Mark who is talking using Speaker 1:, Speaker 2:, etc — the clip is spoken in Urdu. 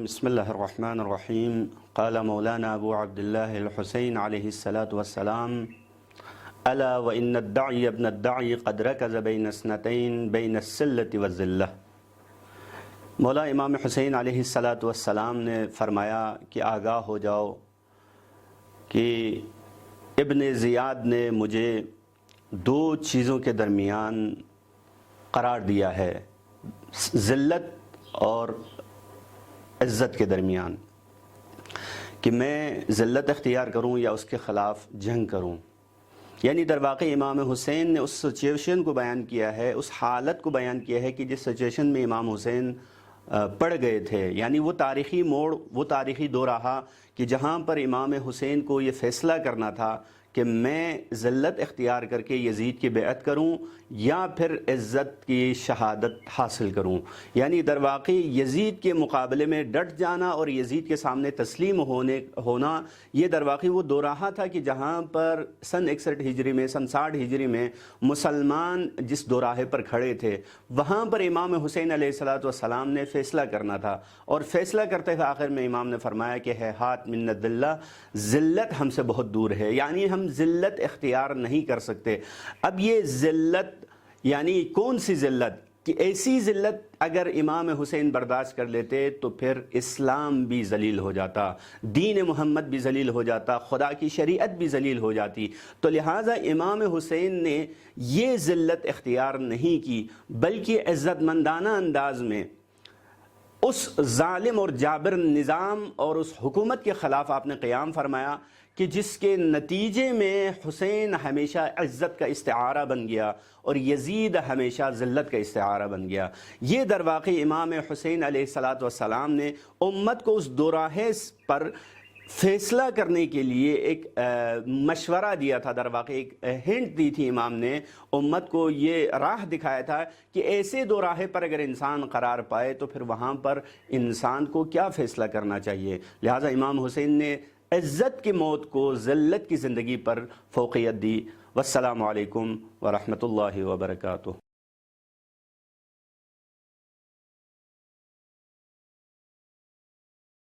Speaker 1: بسم اللہ الرحمن الرحیم قال مولانا ابو عبداللہ الحسین علیہ الصلاۃ والسلام الا وان الدعی ابن الدعی قد رکز بین اثنتین بین السلۃ والذلہ۔ مولا امام حسین علیہ الصلاۃ والسلام نے فرمایا کہ آگاہ ہو جاؤ کہ ابن زیاد نے مجھے دو چیزوں کے درمیان قرار دیا ہے، ذلت اور عزت کے درمیان، کہ میں ذلت اختیار کروں یا اس کے خلاف جنگ کروں۔ یعنی در واقع امام حسین نے اس سچویشن کو بیان کیا ہے، اس حالت کو بیان کیا ہے کہ جس سچویشن میں امام حسین پڑ گئے تھے، یعنی وہ تاریخی موڑ، وہ تاریخی دور رہا کہ جہاں پر امام حسین کو یہ فیصلہ کرنا تھا کہ میں ذلت اختیار کر کے یزید کی بیعت کروں یا پھر عزت کی شہادت حاصل کروں۔ یعنی در واقع یزید کے مقابلے میں ڈٹ جانا اور یزید کے سامنے تسلیم ہونا، یہ در واقع وہ دوراہا تھا کہ جہاں پر سن 61 ہجری میں، سن 60 ہجری میں مسلمان جس دوراہے پر کھڑے تھے، وہاں پر امام حسین علیہ الصلوۃ والسلام نے فیصلہ کرنا تھا، اور فیصلہ کرتے ہوئے آخر میں امام نے فرمایا کہ ہے ہاتھ من الذلہ، ذلت ہم سے بہت دور ہے، یعنی ہم ذلت اختیار نہیں کر سکتے۔ اب یہ ذلت یعنی کون سی ذلت؟ کہ ایسی ذلت اگر امام حسین برداشت کر لیتے تو پھر اسلام بھی ذلیل ہو جاتا، دین محمد بھی ذلیل ہو جاتا، خدا کی شریعت بھی ذلیل ہو جاتی۔ تو لہٰذا امام حسین نے یہ ذلت اختیار نہیں کی، بلکہ عزت مندانہ انداز میں اس ظالم اور جابر نظام اور اس حکومت کے خلاف آپ نے قیام فرمایا کہ جس کے نتیجے میں حسین ہمیشہ عزت کا استعارہ بن گیا اور یزید ہمیشہ ذلت کا استعارہ بن گیا۔ یہ در واقع امام حسین علیہ الصلوۃ والسلام نے امت کو اس دوراہے پر فیصلہ کرنے کے لیے ایک مشورہ دیا تھا، در واقع ایک ہنٹ دی تھی امام نے امت کو، یہ راہ دکھایا تھا کہ ایسے دو راہے پر اگر انسان قرار پائے تو پھر وہاں پر انسان کو کیا فیصلہ کرنا چاہیے۔ لہٰذا امام حسین نے عزت کی موت کو ذلت کی زندگی پر فوقیت دی۔ والسلام علیکم ورحمۃ اللہ وبرکاتہ۔